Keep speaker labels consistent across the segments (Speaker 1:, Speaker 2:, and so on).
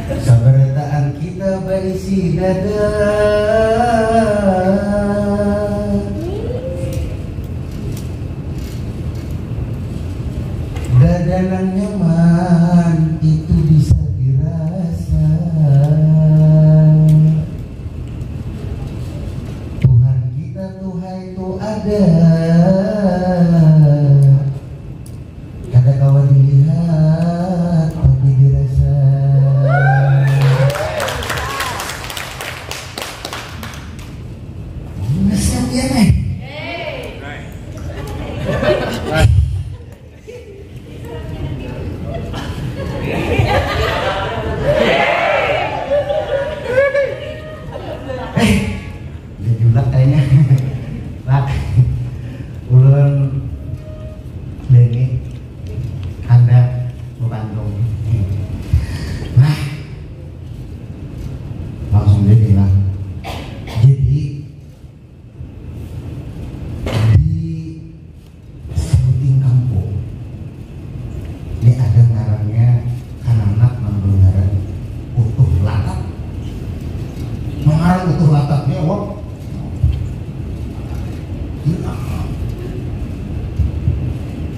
Speaker 1: Sabarataan kita berisi dada, dada yang nyaman itu bisa dirasa. Tuhan kita Tuhan itu ada, kada kawan dilihat tapi dirasa. Nasihat dia nih. Dia juga kayaknya. Lah, ulun Dengi Anda Bandung. Nah, langsung dia bilang, jadi di sebuting kampung ini ada ngarannya anak-anak ngaran utuh latap. Mengarang utuh latapnya wah.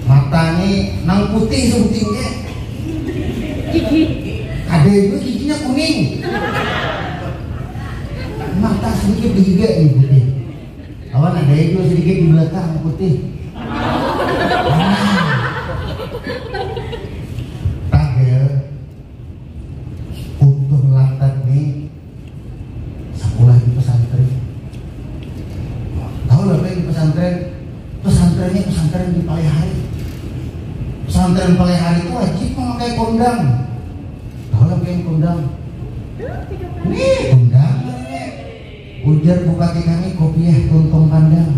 Speaker 1: Matanya nang putih sebutingnya. Ada itu giginya kuning. Mata sedikit juga nih putih. Awan ada itu sedikit di belakang putih. Tagel utuh latap nih sekolah di pesantren. Tahu lah di pesantren? Pesantrennya pesantren di Palehari. Pesantren Palehari itu wajib memakai kondang. Tahu lah yang kondang? Nih kondang. Ujar bupati kami kopiah tuntong pandang.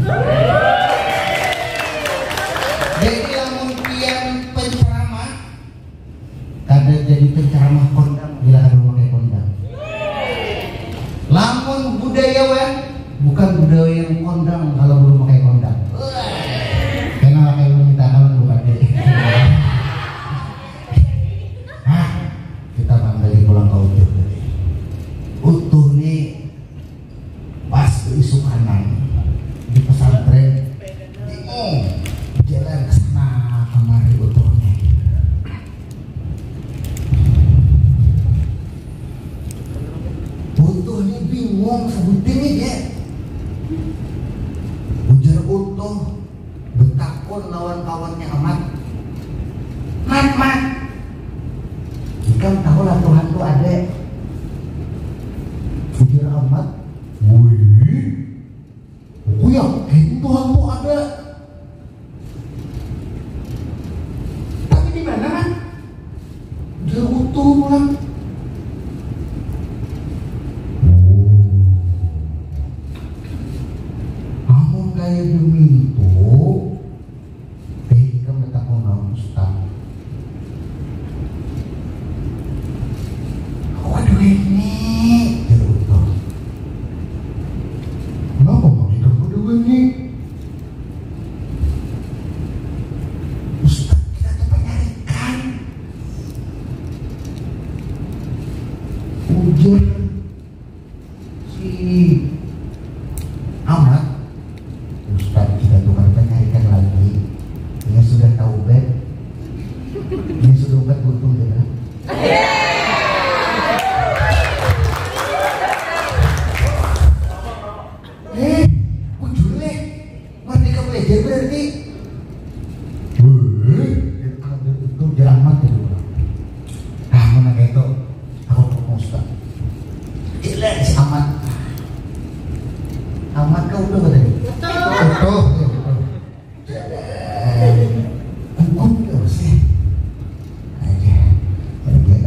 Speaker 1: Jadi lamun pian penceramah, kada jadi penceramah kondang bila ada memakai kondang. Lamun budayawan, bukan budayawan kondang kalau belum pakai kondang. Karena pakai minta kawan bukan deh. Kita kembali pulang ke utuh tadi. Utuh nih pas isu kanan di pesantren jalan ke sana kemari utuhnya. Utuhnya bingung sebutin ya. Ujar utuh betakun lawan kawannya amat. Mat. Ikan tahu lah Tuhan tuh ada. Ujar amat. Wih, aku yakin Tuhan tuh ada. Tapi di mana kan? Udah utuh pulang. Namun kayak demi itu, kita minta konang Ustaz. Waduh ini. Ustaz kita tuh penyarikan. Ujar si Ahmad, Ustaz kita tuh kan penyarikan lagi. Ini sudah taubat. Ini sudah obat untung dia. Ujulnya merdeka belajar berarti. Itu jalan mati dulu. Mana kayak itu? Aku mau Ustaz. Jelas amat. Amat kau udah tadi? Betul. Hukum juga sih. Aja.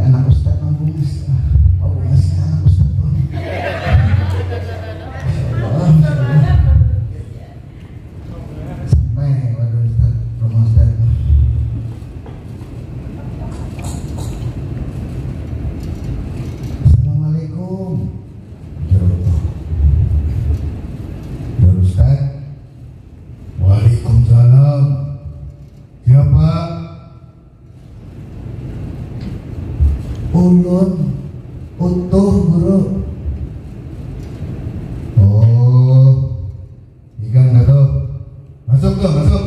Speaker 1: Anak Ustaz mampu ngasih. Mau ngasih anak Ustaz tuh. Sampai waduh Ustaz rumah Ustaz. Assalamualaikum. Ya Ustaz. Waalaikumsalam. Ya Pak. Ulun Utuh guru. Oh, ikan nggak tuh? Masuk tuh, masuk.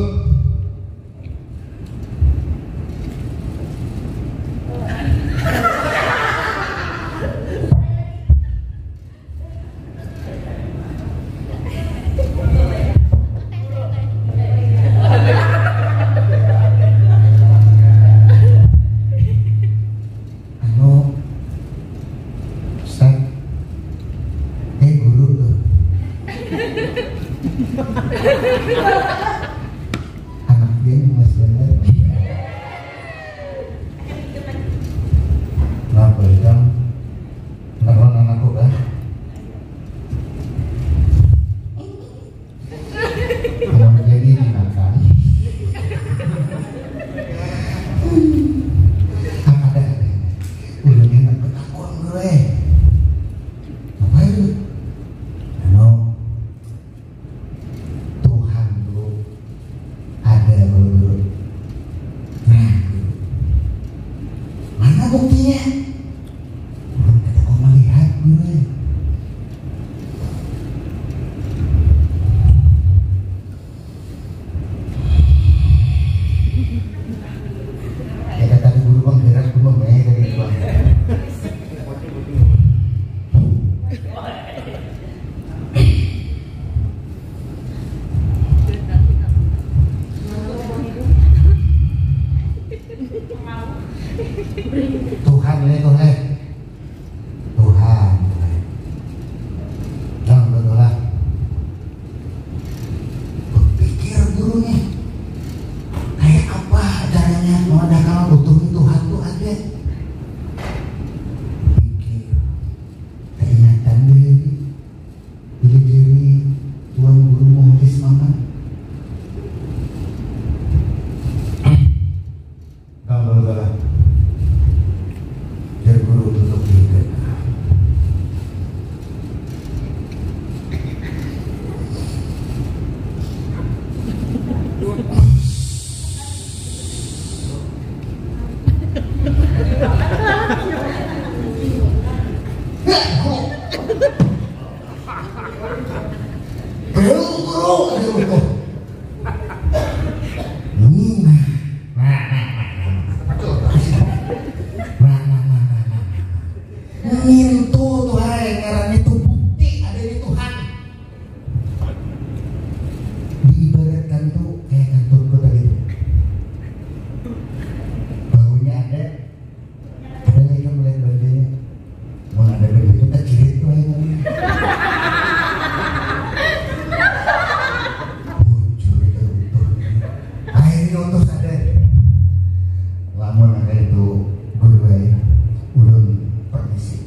Speaker 1: Anak dia mas bener. Kenapa ya? Kenapa anakku kan? Kalau jadi dimakan. Ada. Udah enak ketakuan gue. Apa itu? No. Buktinya belum kita kau melihat gue. Ya kata guru bang gerak belum ya dari bang. Tuhan jangan berdoa. Berpikir gurunya kayak apa caranya mengadakan butuh Tuhan tuh ada. Pikir keingatan diri Tuhan guru muhlis mama. Jangan berdoa. Guru tutup diri. Nyentuh Tuhan ngaran itu bukti ada di Tuhan. Diibaratkan tuh kayak kantor kota gitu. Baunya ada lagi kan melihat bandanya. Mau ada bandanya kita cirit tuh aja. Muncul itu utuh. Akhirnya utuh sadar. Lamun ada itu guru aja. Ulun permisi.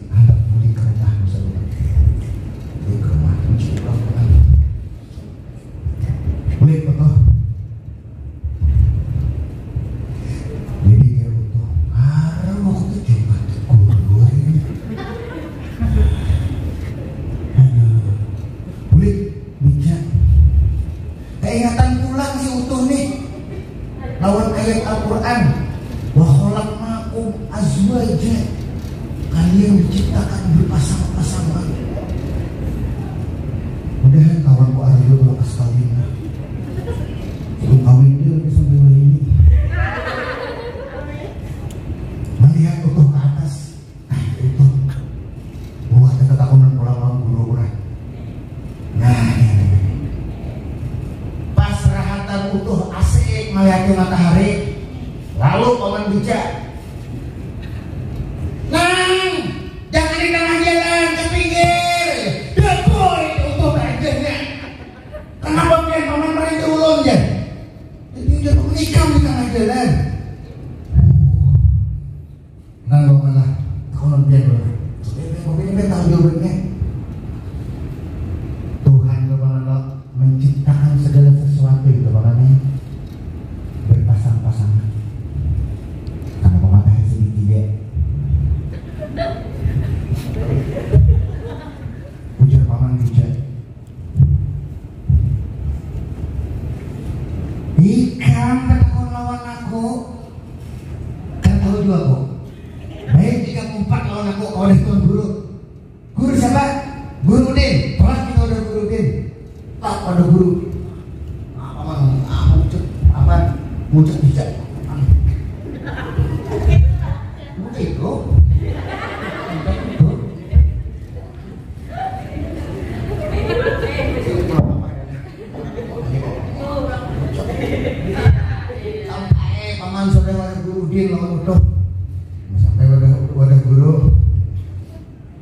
Speaker 1: Boleh foto. Jadi dia utuh. Waktu coba guru ini. Boleh bijak. Keingatan pulang si utuh nih. Lawan ayat Al-Quran. Wa khalaqnakum azwaja. Kalian diciptakan berpasang-pasangan. Mudahan kawanku Aryo lepas kawin. Sebelum kawin dia sampai ini. Melihat utuh ke atas. Utuh. Wah, ada ketakunan pulang guru kurang. Nah, ini. Pas rahatan utuh asik melihat matahari. Lalu paman bijak. Jangan di tengah jalan, ke pinggir. Dapur itu utuh aja. Kenapa biar paman merintah ulun ya? Jadi udah menikam di tengah jalan. Nanggung malah tahunan biar dulu. Ini tahu jawabannya. Tuhan kepada menciptakan segala sesuatu itu makanya berpasang-pasangan. Karena pematahnya sedikit ya. Ujar paman bijak. Ikan katakan lawan aku. Kan tahu juga kok. Baik jika kumpat lawan aku oleh Tuan Guru. pada guru. Muncul bijak. Itu. Sampai paman sudah wadah guru din lawan utuh. Sampai wadah guru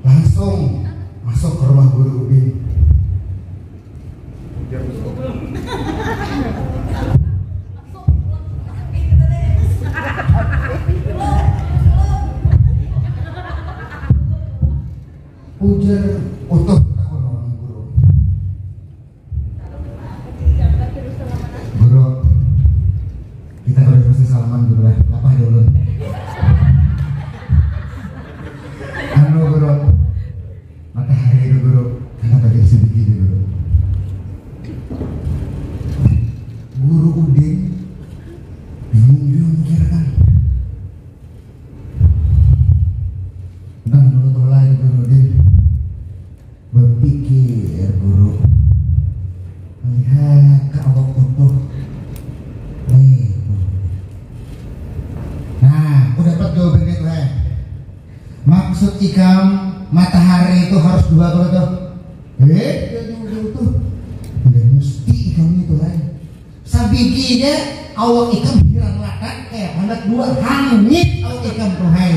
Speaker 1: langsung masuk ke rumah guru din. Ujar utuh takon orang guru. Guru, kita harus mesti salaman dulu ya. Apa dulu? Anu guru, matahari itu guru, kenapa jadi sedikit guru? Guru Udin bingung kira kan. Dan menurut oleh guru Udin berpikir guru melihat ke awak utuh. Nah, udah dapat jawabannya tuh ya. Maksud ikam matahari itu harus dua kalau tuh. Jadi tuh udah mesti ikam itu lah. Sabiginya awak ikam hilang lakat anak dua hangit awak ikam tuh hai.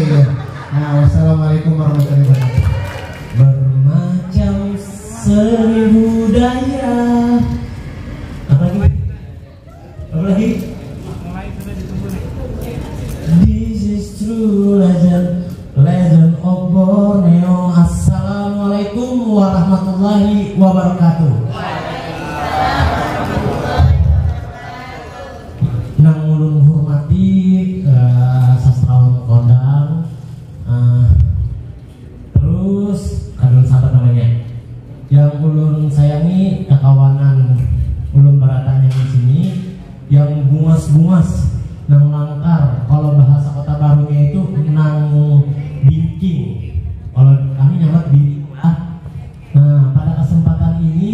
Speaker 1: Nah, wassalamualaikum warahmatullahi wabarakatuh.
Speaker 2: Bermacam seni budaya. Apa lagi? This is true legend of Borneo. Assalamualaikum warahmatullahi wabarakatuh. Nang ulun hormati sastrawan kondang. Terus kadang sahabat namanya yang ulun sayangi kekawanan ulun baratanya di sini yang bungas-bungas nang langkar, kalau bahasa Kota Barunya itu nang bingking, kalau kami nyambat bingking lah. Nah, pada kesempatan ini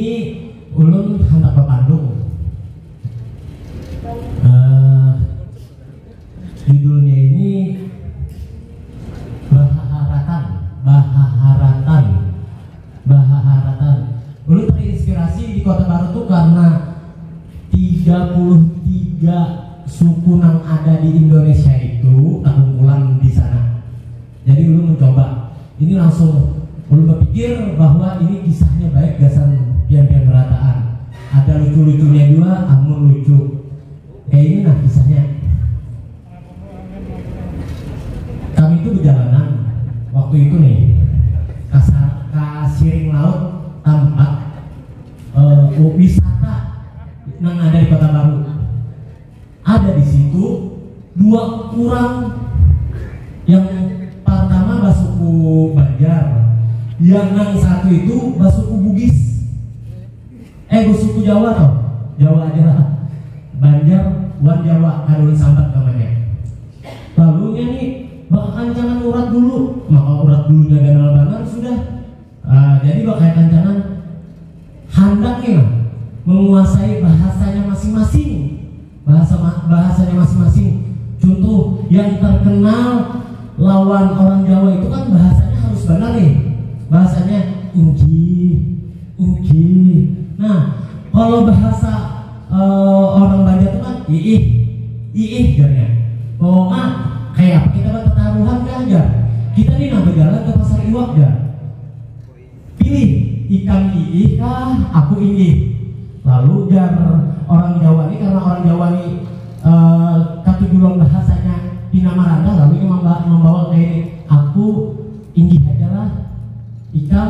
Speaker 2: ulun hendak ke Bandung. Judulnya ini Bahaharatan. Ulun terinspirasi di Kota Baru tuh karena 33 suku yang ada di Indonesia itu terkumpulan di sana. Jadi ulun mencoba. Ini langsung ulun berpikir bahwa ini kisahnya baik gasan pian-pian berataan. Ada lucu-lucunya juga, amun lucu. Kayak ini nah kisahnya. Kami itu berjalanan waktu itu nih ke Siring Laut, tempat wisata yang ada di Kota Baru. Ada di situ dua orang, yang pertama basuku Banjar, yang satu itu basuku Bugis. Basuku Jawa toh, Jawa aja, Banjar, Wan Jawa, Karun Sambat namanya. Lalu ini bakal kancangan urat dulu, maka urat dulunya ganal banget sudah. Jadi bakal kancangan handaknya menguasai bahasanya masing-masing, bahasanya masing-masing. Contoh yang terkenal lawan orang Jawa itu kan bahasanya harus benar nih, bahasanya ingki. Nah, kalau bahasa orang Banjar itu kan iih jarnya. Pokoknya kayak kita bertaruhan kan aja. Kita nih nak berjalan ke pasar iwak ya. Pilih ikan iih kah, aku ingih. Lalu jar orang Jawa ini, karena orang Jawa ini katujulong bahasanya Pinamaranda, lalu ini membawa kayak ini, aku ingih aja lah, ikan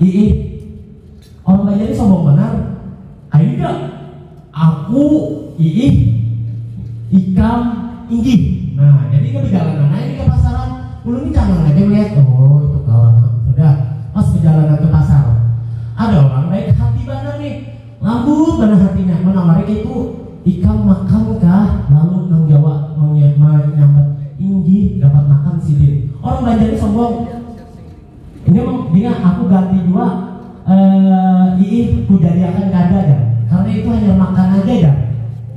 Speaker 2: iih. Orang Banjar ini sombong benar. Ayo enggak, aku iih, ikan ingih. Nah, jadi ke perjalanan ini ke pasaran, ulun ini jangan aja melihat, oh itu kawan, udah pas perjalanan ke pasar, ada orang baik hati benar nih, lambut benar hatinya, menawari itu ikan makan kah, lalu nang Jawa menyambat inggi dapat makan silit. Orang Banjar ini sombong. Ini dia aku ganti dua, iih ku jadi akan kada ya, karena itu hanya makan aja ya.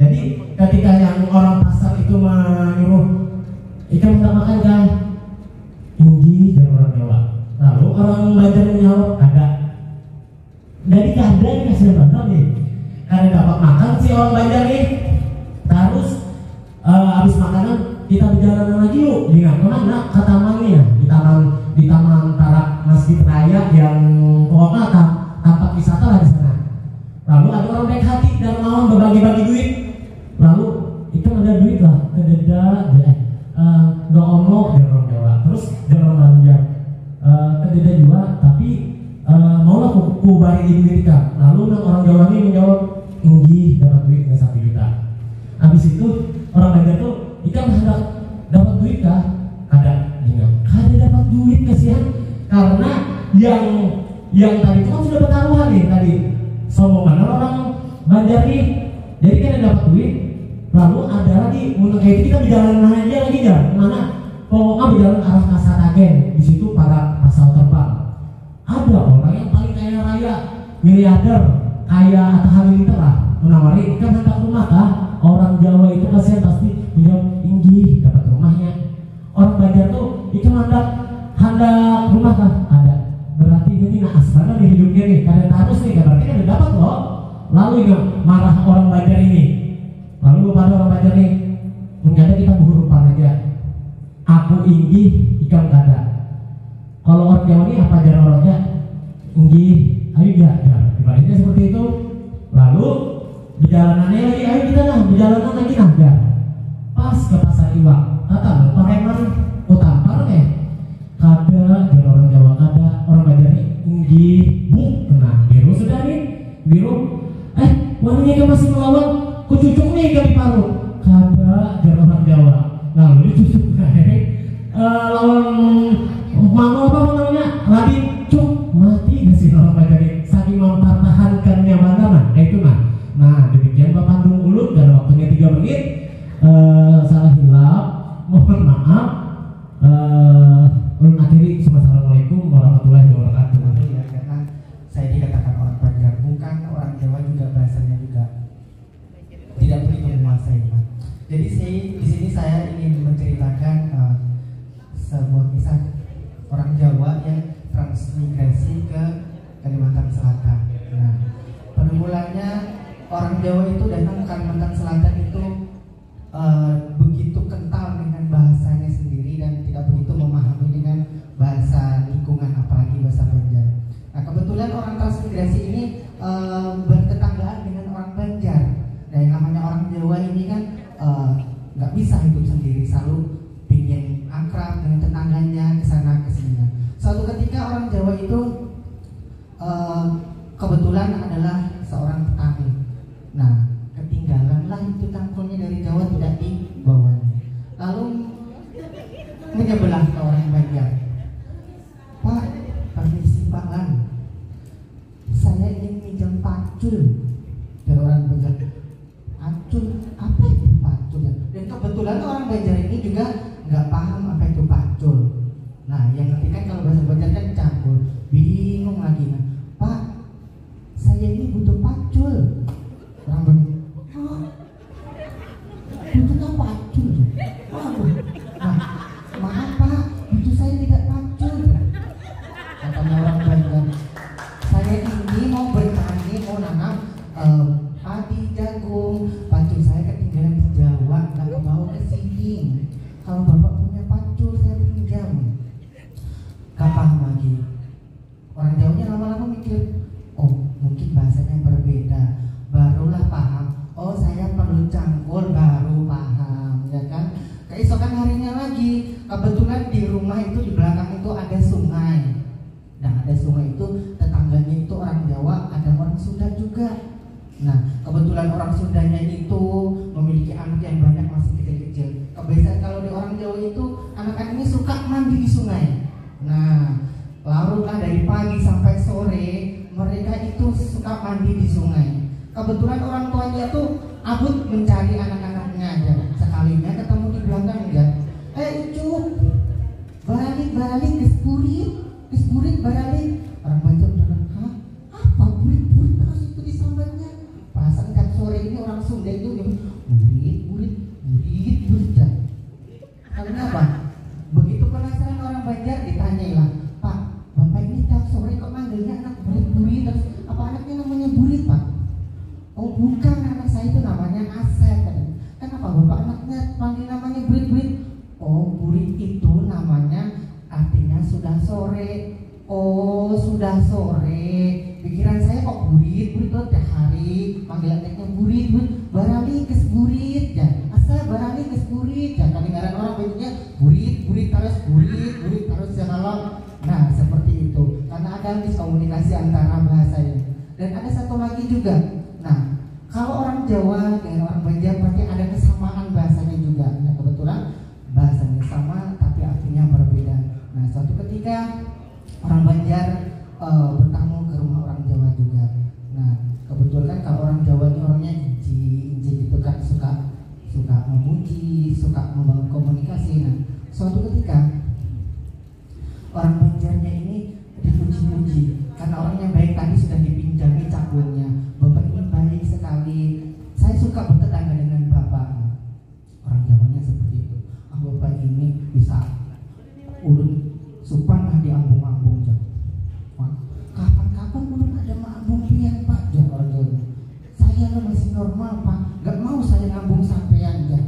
Speaker 2: Jadi ketika yang orang pasar itu menyuruh ikan minta makan kan, tinggi dan orang Jawa. Lalu orang Banjar menjawab ada. Jadi ada yang kasih benar nih. Karena dapat makan si orang Banjar nih, terus habis makanan kita berjalan lagi yuk. Dengan kemana? Ke tamannya, di taman Tarak Masjid Raya yang pokoknya tempat wisata lah di sana. Lalu ada orang baik hati dan mau berbagi-bagi duit. Lalu itu ada duit lah, kededa, gak ono dari orang Jawa. Terus dari orang Banjar, kededa juga, tapi maulah ku bagi duit kan. Lalu orang Jawa ini menjawab, tinggi dapat duit dengan 1 juta. Habis itu orang Banjar tuh, ikan hendak dapat duit kah? Ada, kada dapat duit kasihan. Karena yang tadi itu kan sudah bertaruhan nih tadi. Sombongan orang Banjar nih, jadi kan dapat duit. Lalu ada lagi, untuk kayak itu kita berjalan aja lagi ya, mana? Pokoknya berjalan arah Kasatagen. Di situ para pesawat terbang. Ada orang yang paling kaya raya, miliarder, kaya Atta Halilintar lah, menawari kan hendak rumah kah? Orang Jawa itu kasihan pasti menjawab tinggi dapat rumahnya. Orang Banjar tuh itu hendak rumah kah? Ada. Berarti ini naas banget nih hidupnya nih, kadang harus nih, berarti kan dapat loh. Lalu ingat marah orang Banjar ini. Lalu pada orang Banjar nih, mungkin kita berhurupan aja. Aku inggi, ikan kada. Kalau orang Jawa ini apa ajar orangnya? Inggi, ayo ya. Ibaratnya seperti itu. Lalu perjalanannya lagi, ayo kita nah, perjalanan lagi nah ya. Pas ke pasar Iwak, datang pakai mana? Tampar nih. Kada, dari orang Jawa kada, orang Banjar ini inggi, buk, kena biru sudah nih, biru. Wanita kan masih melawan. Kucucuk nih kali paru. Kada dari orang Jawa. Lalu dicucuk lawan mama apa namanya? Radin cuk mati gak sih orang Banjar ini? Saking mempertahankannya mana itu nah. Nah demikian Bapak Pandung Ulun dan waktunya 3 menit. Salah hilap, mohon maaf. Ulun akhiri. Assalamualaikum warahmatullahi wabarakatuh.
Speaker 1: Ya, karena saya dikatakan orang Banjar, bukan orang Jawa juga bahasanya juga tidak begitu menguasai, Pak. Jadi di sini saya ingin menceritakan sebuah kisah orang Jawa yang transmigrasi ke Kalimantan Selatan. Nah, permulannya orang Jawa itu datang ke Kalimantan Selatan itu begitu kental dengan bahasanya sendiri dan tidak begitu memahami dengan bahasa lingkungan, apalagi bahasa Banjar. Nah, kebetulan orang transmigrasi ini bertetanggaan dengan orang Banjar. Nah, yang namanya orang Jawa ini kan nggak bisa hidup sendiri, selalu ingin akrab dengan tetangganya, kesana kesini. Suatu ketika orang Jawa itu kebetulan adalah seorang petani. Nah, ketinggalanlah itu tangkulnya dari Jawa, tidak dibawanya. Lalu menyebelah ke orang Banjar. Pak, permisi Pak Lan, saya ingin minjam pacul. Dari orang Banjar, pacul apa itu pacul ya? Dan kebetulan orang Banjar ini juga nggak paham apa itu pacul. Nah, yang ngerti kan kalau bahasa Banjar kan campur, bingung lagi. Nah, Pak, saya ini butuh pacul. Orang Banjar, butuh pacul. Nah, maaf Pak, butuh saya tidak pacul. Katanya orang Banjar, saya ini mau bertani, mau nanam padi, jagung. Pacul saya ketinggalan di Jawa, nggak kebawa ke sini. Kalau Bapak punya pacul, saya pinjam. Gak paham lagi. Orang Jawanya lama-lama mikir, oh mungkin bahasanya berbeda. Barulah paham. Oh saya perlu cangkul, baru paham, ya kan? Keesokan harinya lagi, kebetulan di rumah itu di belakang itu ada sungai. Nah, ada sungai itu tetangganya itu orang Jawa, ada orang Sunda juga. Nah, kebetulan orang Sundanya itu memiliki anak yang banyak, masih kecil-kecil. Kebiasaan kalau di orang Jawa itu anak-anak ini suka mandi di sungai. Nah, larutlah dari pagi sampai sore mereka itu suka mandi di sungai. Kebetulan orang tuanya tuh abut mencari anak-anaknya aja. Sekalinya ketemu di belakang ya. Ucup, balik kespurit balik. Orang Banjar bilang, hah? Apa burit-burit terus itu disambatnya? Pas bilang, Pak, Bapak ini tiap sore kok manggilnya anak burit-burit, terus apa anaknya namanya burit, Pak? Oh bukan, anak saya itu namanya Asep. Kenapa Bapak anaknya panggil namanya burit-burit? Oh burit itu namanya artinya sudah sore. Oh sudah sore. Pikiran saya kok burit tuh tiap hari manggil anaknya burit, barali kes burit ya. Asal barali kes burit ya. Kadang-kadang orang bentuknya burit terus ya kalau. Nah seperti itu karena ada miskomunikasi antara bahasa ini. Dan ada satu lagi juga. Nah kalau orang Jawa dengan orang Banjar berarti ada kesamaan bahasanya juga. Nah kebetulan bahasanya sama tapi artinya berbeda. Nah suatu ketika orang Banjar bertamu ke rumah orang Jawa juga. Nah kebetulan kalau orang Jawa ini orangnya inci gitu kan, suka memuji, suka membangun komunikasi. Nah suatu ketika orang Banjarnya ini dipuji-puji karena orangnya baik, tadi sudah dipinjami cakulnya. Bapak ini baik sekali, saya suka bertetangga dengan Bapak. Orang Jawanya seperti itu. Bapak ini bisa ulun supan lah di ambung-ambung. Kapan-kapan ulun ada mambung pian Pak. Orang Jawa, saya lo masih normal Pak, gak mau saya ngambung sampean ya.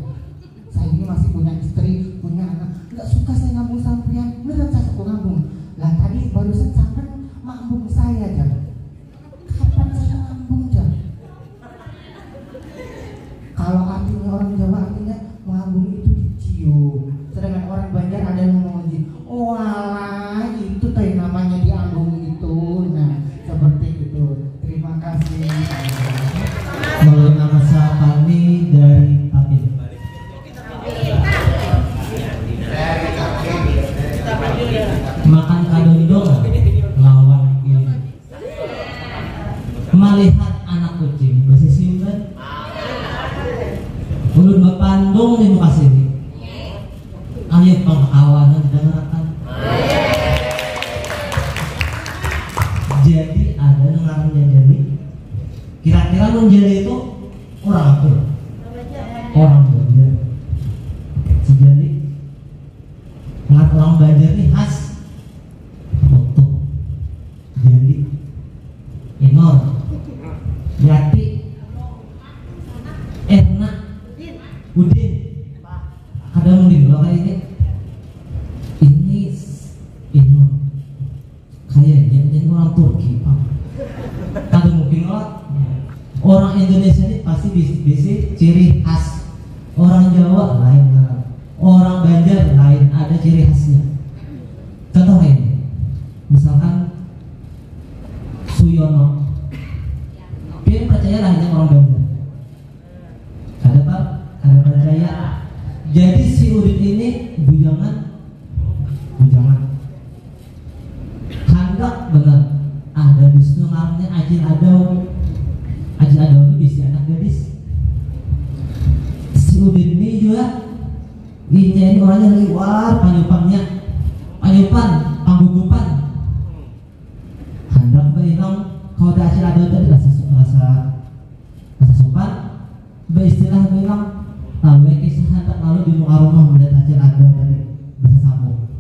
Speaker 1: Saya ini masih punya istri, punya anak, gak suka saya ngambung sampean. Beneran saya suka ngambung. Lah tadi barusan sampean ngambung saya ya. Kapan saya ngambung ya? Kalau artinya orang Jawa artinya ngambung itu dicium. Sedangkan orang Banjar ada yang memuji. Walah itu tadi namanya diambung itu. Nah seperti itu. Terima kasih.
Speaker 2: Kalau nama saya Fani dari Tapin. Makan kadondong lawan ini. Melihat anak kucing bahasa Sunda. Ulun bapandung di muka sini. Ayo pengkawanan dengarkan. Jadi ada dengarnya jadi. Kira-kira menjadi itu orang apa? Orang Banjar. Jadi ngat orang Banjar ini khas foto. Jadi Inor, Yati, Erna, Udin. Kadang di belakang ini Inor. Kayaknya jadi orang Turki Pak. Kadang mungkin orang Indonesia ini pasti bisa ciri khas. Orang Jawa lain, orang Banjar lain, ada ciri khasnya. Contoh ini, misalkan Suyono, dia percaya lahirnya orang Banjar. Ada Pak, ada percaya. Jadi si Udin ini bujangan, kandak benar. Ada di situ namanya Ajin Adau ini isi anak gadis. Si Udin ini juga ini orangnya liwar, panggugupan. Hendak bilang kalau ada Ajin Adau tadi rasa sopan. Beristilah bilang lalu kisah hendak lalu di muka rumah melihat Ajin Adau tadi bahasa sambung.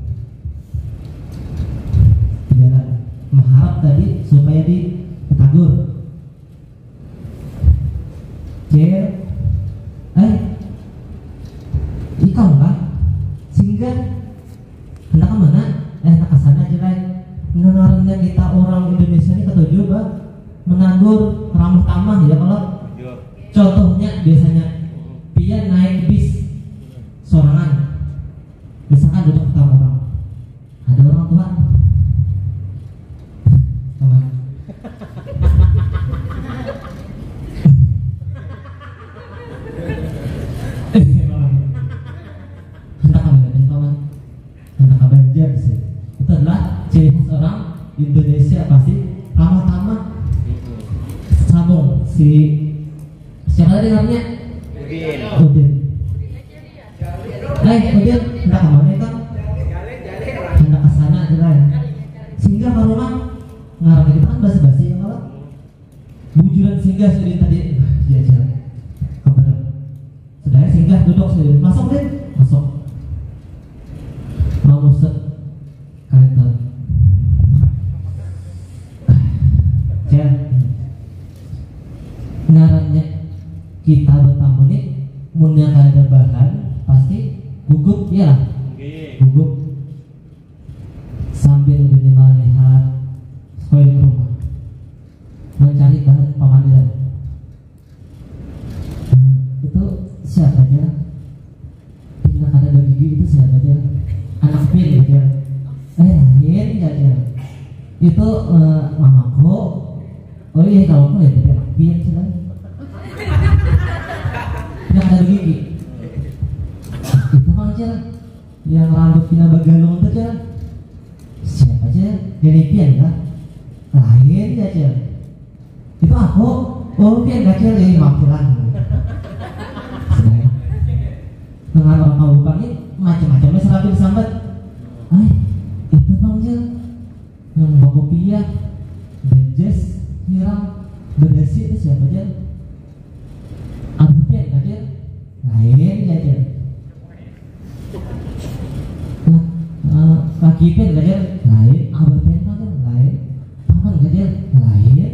Speaker 2: Jalan mengharap tadi supaya ditegur. Ikau enggak sehingga hendak ke mana? Hendak ke sana aja lah. Dengarnya kita orang Indonesia ini ketujuh bah menganggur ramah tamah ya kalau contohnya biasanya dia naik bis sorangan, misalkan duduk pertama orang, ada orang tua, teman. Banjar sih. Itu adalah ciri khas orang Indonesia pasti ramah tamah. Sambung siapa tadi namanya? Udin. Udin hendak kemana kan? Hendak ke sana aja lah. Singgah ke rumah ngarang kita kan basa-basi ya kalau bujuran singgah sudah tadi dia jalan. Sudah singgah duduk sudah masuk deh masuk. Mau set kalian ngarannya kita bertamu nih munnya ada bahan pasti gugup ya gugup sambil minimal lihat sekolah rumah mencari bahan pemandian. Itu siapa aja pindah ada dua gigi itu siapa aja anak pin aja lain aja itu mamaku. Oh iya kalau aku ya tapi anak pin sih yang ada gigi itu bang aja yang rambut pindah baganung itu aja siapa aja dari pian kan lain aja itu aku. Oh pian kecil jadi makilan dengan orang tahu ini macam-macamnya serapi disambat. Itu bang aja yang bawa kopi ya bejes hiram berdasi itu siapa aja abu pian kecil lain aja kaki pian kecil lain abah pian kecil lain paman kecil lain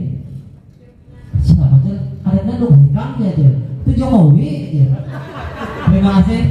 Speaker 2: siapa aja adanya lu baikkan aja itu Jokowi aja. Terima kasih.